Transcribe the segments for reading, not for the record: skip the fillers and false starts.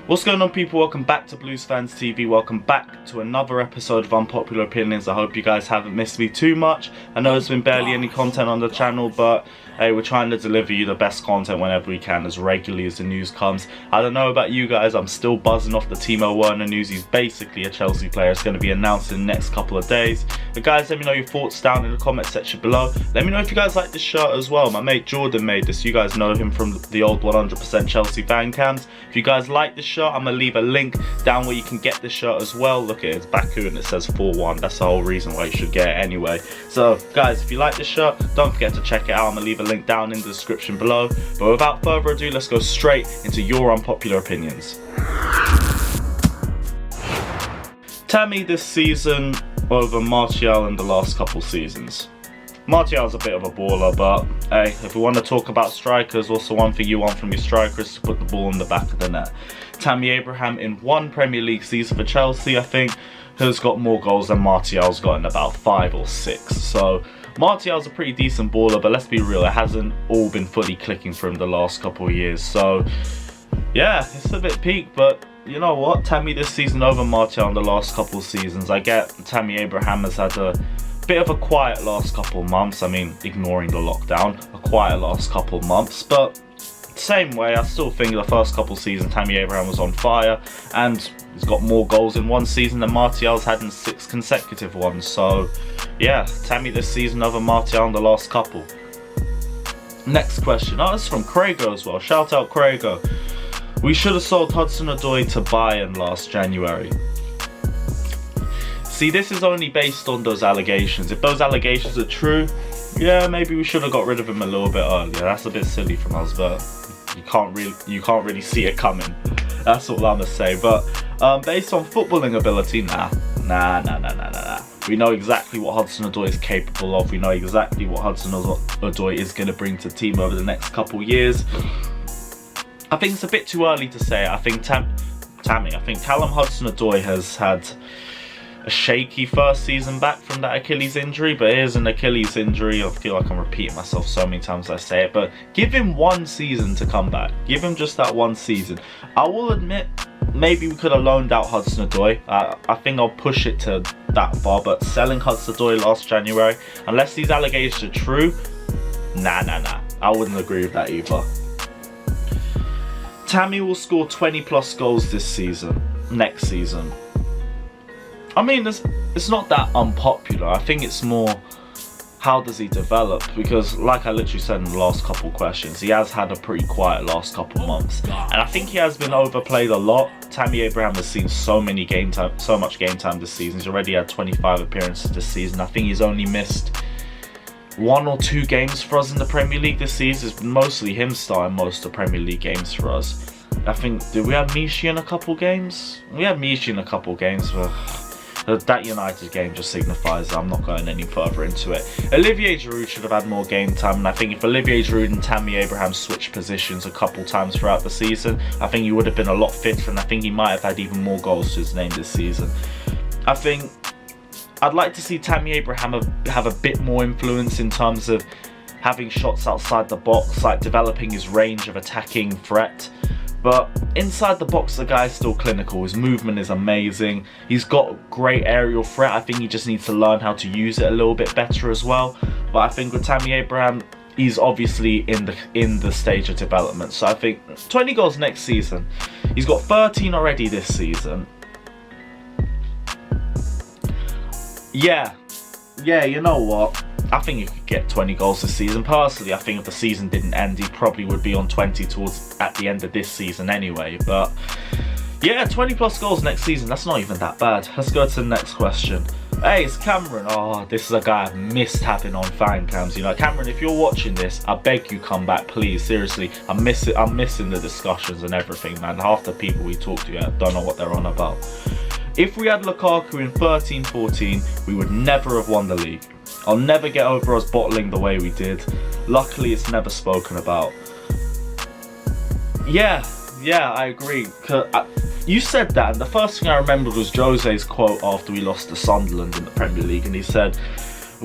What's going on, people? Welcome back to Blues Fans TV. Welcome back to another episode of Unpopular Opinions. I hope you guys haven't missed me too much. I know there's been barely any content on the channel, but hey, we're trying to deliver you the best content whenever we can, as regularly as the news comes. I don't know about you guys, I'm still buzzing off the Timo Werner news. He's basically a Chelsea player. It's going to be announced in the next couple of days. But guys, let me know your thoughts down in the comment section below. Let me know if you guys like this shirt as well. My mate Jordan made this. You guys know him from the old 100% Chelsea fan cams. If you guys like this shirt, I'm going to leave a link down where you can get this shirt as well. Look at it, it's Baku and it says 4-1. That's the whole reason why you should get it anyway. So guys, if you like this shirt, don't forget to check it out. I'm going to leave a link down in the description below. But without further ado, let's go straight into your unpopular opinions. Tammy this season over Martial in the last couple seasons. Martial's a bit of a baller, but hey, if we want to talk about strikers, what's the one thing you want from your striker is to put the ball in the back of the net. Tammy Abraham in one Premier League season for Chelsea, I think, has got more goals than Martial's got in about 5 or 6. So Martial's a pretty decent baller, but let's be real, it hasn't all been fully clicking for him the last couple of years. So yeah, it's a bit peak, but you know what? Tammy this season over Martial in the last couple of seasons. I get Tammy Abraham has had a bit of a quiet last couple of months. I mean, ignoring the lockdown, a quiet last couple of months, but same way, I still think the first couple of seasons Tammy Abraham was on fire, and he's got more goals in one season than Martial's had in 6 consecutive ones. So yeah, Tammy this season over Martial in the last couple. Next question. Oh, this is from Craigo as well. Shout out Craigo. We should have sold Hudson-Odoi to Bayern last January. See, this is only based on those allegations. If those allegations are true, yeah, maybe we should have got rid of him a little bit earlier. That's a bit silly from us, but you can't really see it coming. That's all I'm gonna say. But based on footballing ability, nah. We know exactly what Hudson-Odoi is capable of. We know exactly what Hudson-Odoi is going to bring to the team over the next couple years. I think it's a bit too early to say. I think Callum Hudson-Odoi has had a shaky first season back from that Achilles injury, but it is an Achilles injury. I feel like I'm repeating myself so many times I say it, but give him one season to come back. Give him just that one season. I will admit, maybe we could have loaned out Hudson-Odoi. I think I'll push it to that far, but selling Hudson-Odoi last January, unless these allegations are true, nah. I wouldn't agree with that either. Tammy will score 20 plus goals this season, next season. I mean, it's not that unpopular. I think it's more, how does he develop? Because like I literally said in the last couple questions, he has had a pretty quiet last couple months, and I think he has been overplayed a lot. Tammy Abraham has seen so much game time this season. He's already had 25 appearances this season. I think he's only missed 1 or 2 games for us in the Premier League this season. It's mostly him starting most of the Premier League games for us. I think, did we have Michi in a couple games? We had Michi in a couple games, but that United game just signifies I'm not going any further into it. Olivier Giroud should have had more game time, and I think if Olivier Giroud and Tammy Abraham switched positions a couple times throughout the season, I think he would have been a lot fitter, and I think he might have had even more goals to his name this season. I think I'd like to see Tammy Abraham have a bit more influence in terms of having shots outside the box, like developing his range of attacking threat. But inside the box, the guy's still clinical. His movement is amazing. He's got great aerial threat. I think he just needs to learn how to use it a little bit better as well. But I think with Tammy Abraham, he's obviously in the stage of development. So I think 20 goals next season. He's got 13 already this season. Yeah, you know what? I think he could get 20 goals this season. Personally, I think if the season didn't end, he probably would be on 20 towards at the end of this season anyway. But yeah, 20 plus goals next season, that's not even that bad. Let's go to the next question. Hey, it's Cameron. Oh, this is a guy I've missed having on fan cams. You know, Cameron, if you're watching this, I beg you come back, please. Seriously, I'm missing the discussions and everything, man. Half the people we talk to, I don't know what they're on about. If we had Lukaku in 13-14, we would never have won the league. I'll never get over us bottling the way we did. Luckily, it's never spoken about. Yeah, I agree. You said that, and the first thing I remembered was Jose's quote after we lost to Sunderland in the Premier League, and he said,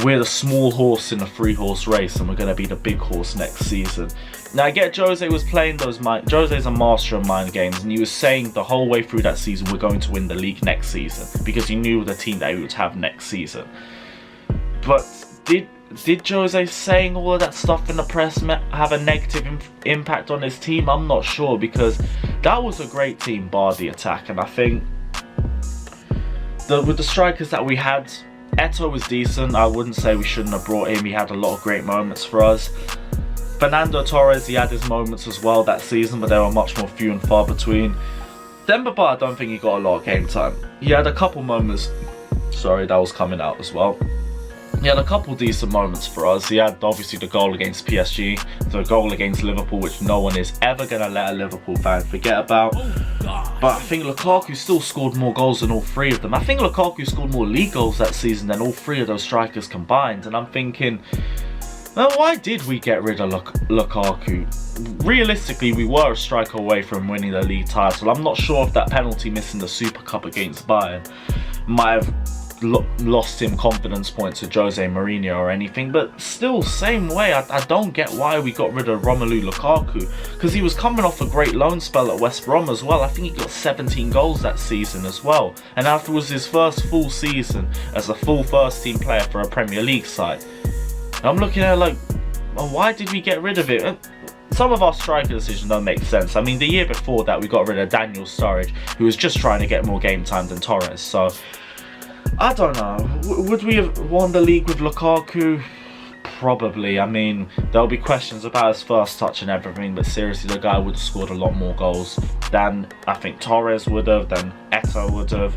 we're the small horse in a 3-horse race and we're going to be the big horse next season. Now I get Jose was playing those Jose's a master of mind games, and he was saying the whole way through that season we're going to win the league next season because he knew the team that he would have next season. But did Jose saying all of that stuff in the press have a negative impact on his team? I'm not sure, because that was a great team bar the attack, and I think with the strikers that we had, Eto'o was decent. I wouldn't say we shouldn't have brought him. He had a lot of great moments for us. Fernando Torres, he had his moments as well that season, but they were much more few and far between. Demba Ba, I don't think he got a lot of game time. He had a couple moments. Sorry, that was coming out as well. He had a couple decent moments for us. He had obviously the goal against PSG, the goal against Liverpool, which no one is ever going to let a Liverpool fan forget about. But I think Lukaku still scored more goals than all 3 of them. I think Lukaku scored more league goals that season than all 3 of those strikers combined. And I'm thinking, well, why did we get rid of Lukaku? Realistically, we were a striker away from winning the league title. I'm not sure if that penalty missing the Super Cup against Bayern might have lost him confidence points to Jose Mourinho or anything, but still, same way, I don't get why we got rid of Romelu Lukaku, because he was coming off a great loan spell at West Brom as well. I think he got 17 goals that season as well, and after it was his first full season as a full first team player for a Premier League side. And I'm looking at it like, well, why did we get rid of it? Some of our striker decisions don't make sense. I mean, the year before that we got rid of Daniel Sturridge, who was just trying to get more game time than Torres, so I don't know. Would we have won the league with Lukaku? Probably. I mean, there'll be questions about his first touch and everything, but seriously, the guy would have scored a lot more goals than I think Torres would have, than Eto'o would have.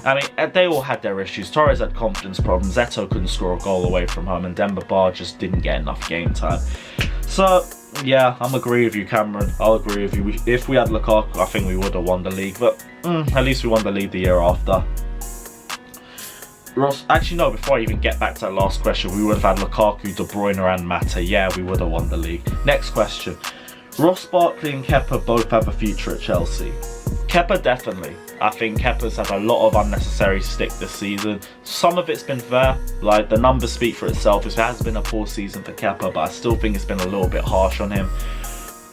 I mean, they all had their issues. Torres had confidence problems, Eto'o couldn't score a goal away from home, and Demba Ba just didn't get enough game time. So, yeah, I'm agree with you, Cameron. I'll agree with you. If we had Lukaku, I think we would have won the league, but at least we won the league the year after. Ross, actually no, before I even get back to that last question, we would have had Lukaku, De Bruyne and Mata. Yeah, we would have won the league. Next question. Ross Barkley and Kepa both have a future at Chelsea. Kepa definitely. I think Kepa's had a lot of unnecessary stick this season. Some of it's been fair, like the numbers speak for itself. It has been a poor season for Kepa, but I still think it's been a little bit harsh on him.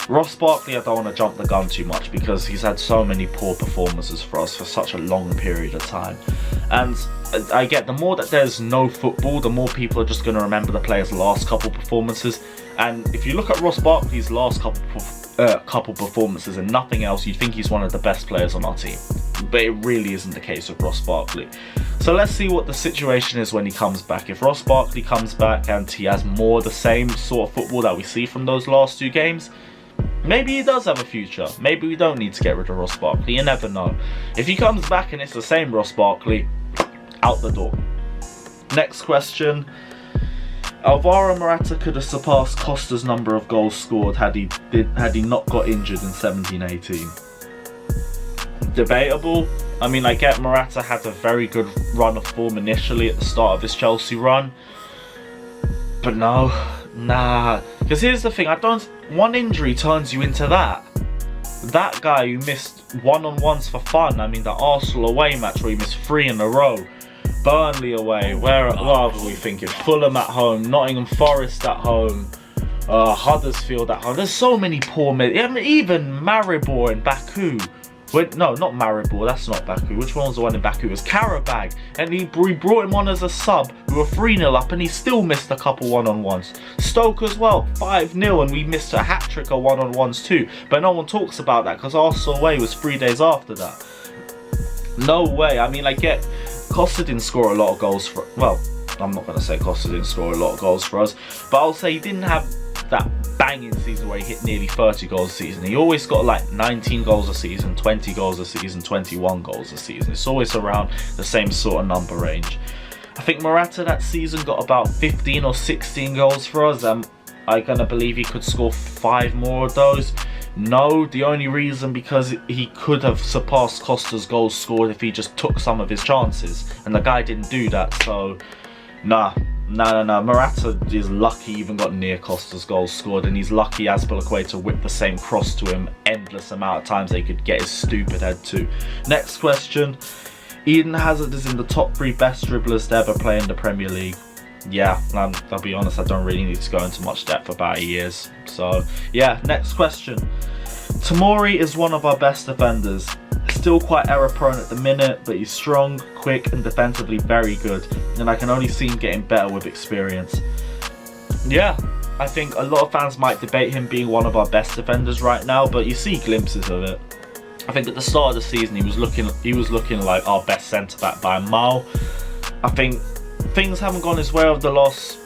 Ross Barkley, I don't want to jump the gun too much because he's had so many poor performances for us for such a long period of time. And I get, the more that there's no football, the more people are just going to remember the player's last couple performances. And if you look at Ross Barkley's last couple performances and nothing else, you'd think he's one of the best players on our team. But it really isn't the case with Ross Barkley. So let's see what the situation is when he comes back. If Ross Barkley comes back and he has more the same sort of football that we see from those last 2 games, maybe he does have a future. Maybe we don't need to get rid of Ross Barkley. You never know. If he comes back and it's the same Ross Barkley, out the door. Next question. Alvaro Morata could have surpassed Costa's number of goals scored had he not got injured in 17-18. Debatable. I mean, I get Morata had a very good run of form initially at the start of his Chelsea run, but no, nah. Because here's the thing, one injury turns you into that. That guy who missed one-on-ones for fun. I mean, the Arsenal away match where he missed 3 in a row. Burnley away, what were we thinking? Fulham at home, Nottingham Forest at home, Huddersfield at home. There's so many poor even Maribor in Baku. No, not Maribor, that's not Baku. Which one was the one in Baku? It was Karabag. And he brought him on as a sub. We were 3-0 up and he still missed a couple one-on-ones. Stoke as well, 5-0, and we missed a hat-trick of one-on-ones too. But no one talks about that because Arsenal away was 3 days after that. No way. I mean, I get Costa didn't score a lot of goals for... Well, I'm not going to say Costa didn't score a lot of goals for us, but I'll say he didn't have that banging season where he hit nearly 30 goals a season. He always got like 19 goals a season, 20 goals a season, 21 goals a season. It's always around the same sort of number range. I think Morata that season got about 15 or 16 goals for us. I'm going to believe he could score 5 more of those. No, the only reason because he could have surpassed Costa's goals scored if he just took some of his chances. And the guy didn't do that, so nah. Morata is lucky he even got near Costa's goals scored, and he's lucky Azpilicueta whipped the same cross to him endless amount of times they could get his stupid head to. Next question. Eden Hazard is in the top 3 best dribblers to ever play in the Premier League. yeah, I'll be honest, I don't really need to go into much depth about he is. So yeah, next question. Tomori is one of our best defenders. Still quite error prone at the minute, but he's strong, quick and defensively very good, and I can only see him getting better with experience. Yeah, I think a lot of fans might debate him being one of our best defenders right now, but you see glimpses of it. I think at the start of the season he was looking like our best centre back by a mile. I think things haven't gone his way over the last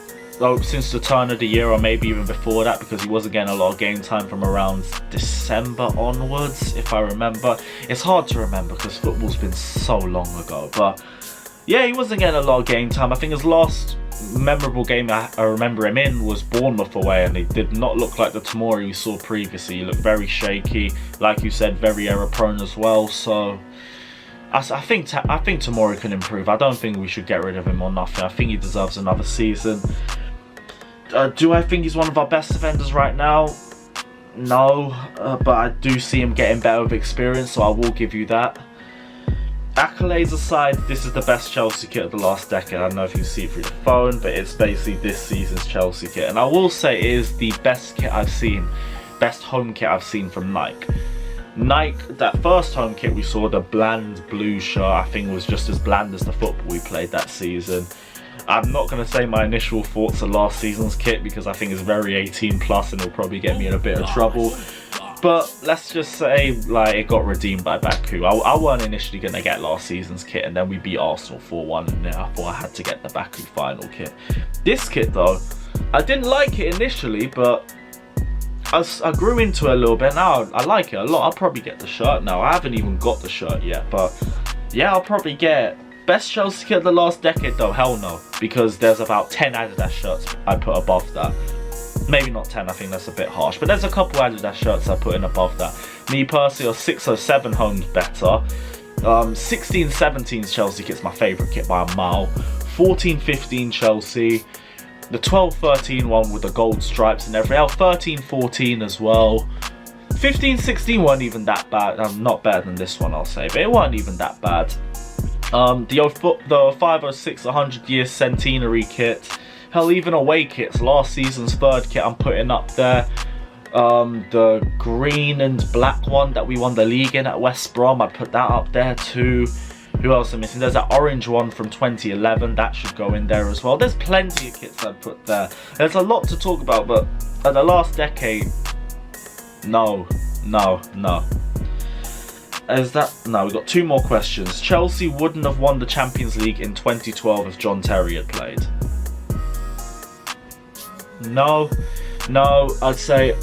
since the turn of the year, or maybe even before that, because he wasn't getting a lot of game time from around December onwards, if I remember. It's hard to remember because football's been so long ago, but yeah, he wasn't getting a lot of game time. I think his last memorable game I remember him in was Bournemouth away, and he did not look like the Tomori we saw previously. He looked very shaky, like you said, very error prone as well. So I think Tomori can improve. I don't think we should get rid of him or nothing. I think he deserves another season. Do I think he's one of our best defenders right now? No, but I do see him getting better with experience, so I will give you that. Accolades aside, this is the best Chelsea kit of the last decade. I don't know if you see it through the phone, but it's basically this season's Chelsea kit. And I will say it is the best kit I've seen, best home kit I've seen from Nike. Nike, that first home kit we saw, the bland blue shirt, I think was just as bland as the football we played that season. I'm not going to say my initial thoughts of last season's kit because I think it's very 18 plus and it'll probably get me in a bit of trouble. But let's just say like it got redeemed by Baku. I weren't initially going to get last season's kit, and then we beat Arsenal 4-1, and then I thought I had to get the Baku final kit. This kit though, I didn't like it initially, but I grew into it a little bit. Now I like it a lot. I'll probably get the shirt now. I haven't even got the shirt yet, but yeah, I'll probably get it. Best Chelsea kit of the last decade though, hell no, because there's about 10 Adidas shirts I put above that. Maybe not 10, I think that's a bit harsh, but there's a couple Adidas shirts I put in above that. Me personally, 6 or 7 homes better. 16-17's Chelsea kit's my favourite kit by a mile. 14-15 Chelsea. The 12-13 one with the gold stripes and everything else. 13-14 as well. 15-16 weren't even that bad. Not better than this one, I'll say, but it weren't even that bad. The 506 100 year centenary kit, hell, even away kits, last season's third kit I'm putting up there. The green and black one that we won the league in at West Brom, I put that up there too. Who else am I missing? There's that orange one from 2011, that should go in there as well. There's plenty of kits I'd put there. There's a lot to talk about, but at the last decade, no. No, we've got 2 more questions. Chelsea wouldn't have won the Champions League in 2012 if John Terry had played. No, I'd say,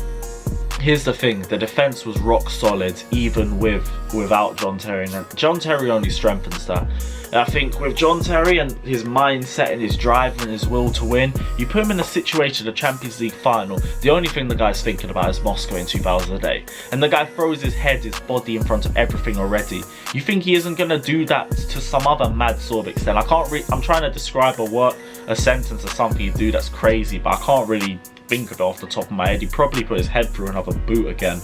here's the thing, the defence was rock solid even without John Terry, and John Terry only strengthens that. And I think with John Terry and his mindset and his drive and his will to win, you put him in a situation, a Champions League final, the only thing the guy's thinking about is Moscow in 2008. And the guy throws his head, his body in front of everything already. You think he isn't going to do that to some other mad sort of extent? I'm trying to describe a sentence or something he'd do that's crazy, but I can't really think of it off the top of my head. He probably put his head through another boot again.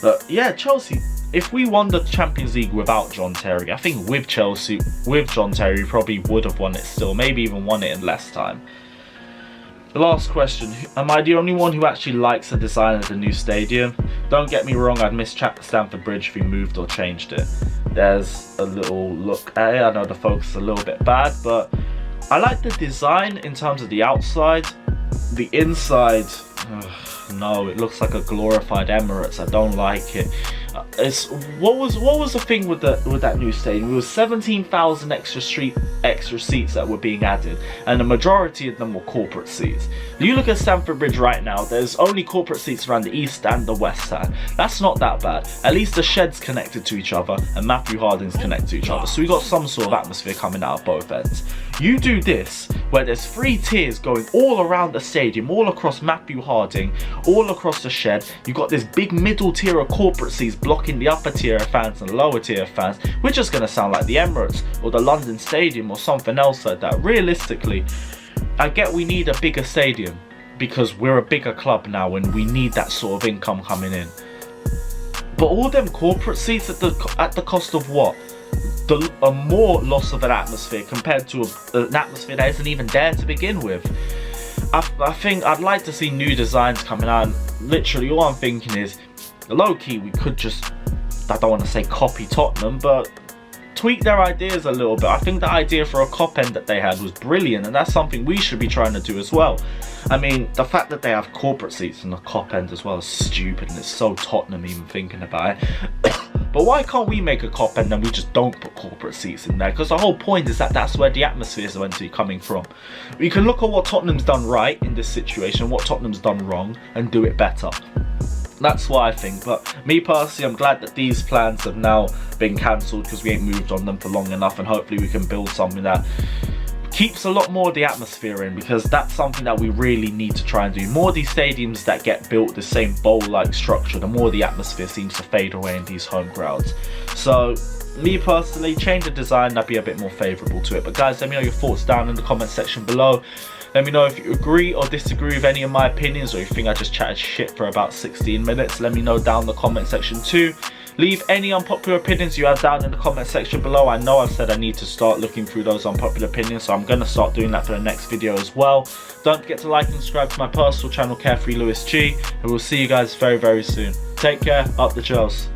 But yeah, Chelsea, if we won the Champions League without John Terry, I think with Chelsea, with John Terry, we probably would have won it still, maybe even won it in less time. The last question, am I the only one who actually likes the design of the new stadium? Don't get me wrong, I'd miss Stamford Bridge if we moved or changed it. There's a little look at it, I know the focus is a little bit bad, but I like the design in terms of the outside. The inside, no, it looks like a glorified Emirates. I don't like it. What was the thing with that new stadium? It was 17,000 extra seats that were being added, and the majority of them were corporate seats. You look at Stamford Bridge right now, there's only corporate seats around the east and the west side. That's not that bad. At least the shed's connected to each other and Matthew Harding's connected to each other, so we got some sort of atmosphere coming out of both ends. You do this where there's 3 tiers going all around the stadium, all across Matthew Harding, all across the shed. You've got this big middle tier of corporate seats blocking the upper tier of fans and lower tier of fans. We're just going to sound like the Emirates or the London Stadium or something else like that. Realistically, I get we need a bigger stadium because we're a bigger club now and we need that sort of income coming in. But all them corporate seats at the cost of what? a more loss of an atmosphere compared to an atmosphere that isn't even there to begin with. I think I'd like to see new designs coming out, and literally all I'm thinking is, low-key, we could just, I don't want to say copy Tottenham, but tweak their ideas a little bit. I think the idea for a cop end that they had was brilliant, and that's something we should be trying to do as well. I mean, the fact that they have corporate seats in the cop end as well is stupid, and it's so Tottenham even thinking about it. But why can't we make a cop end and we just don't put corporate seats in there? Because the whole point is that that's where the atmosphere is meant to be coming from. We can look at what Tottenham's done right in this situation, what Tottenham's done wrong, and do it better. That's what I think. But me personally, I'm glad that these plans have now been cancelled, because we ain't moved on them for long enough, and hopefully we can build something that keeps a lot more of the atmosphere in, because that's something that we really need to try and do. More of these stadiums that get built the same bowl-like structure, the more the atmosphere seems to fade away in these home crowds. So me personally, change the design, that'd be a bit more favourable to it. But guys, let me know your thoughts down in the comment section below. Let me know if you agree or disagree with any of my opinions, or you think I just chatted shit for about 16 minutes. Let me know down in the comment section too. Leave any unpopular opinions you have down in the comment section below. I know I've said I need to start looking through those unpopular opinions, so I'm going to start doing that for the next video as well. Don't forget to like and subscribe to my personal channel, Carefree Lewis G, and we'll see you guys very, very soon. Take care, up the Chels.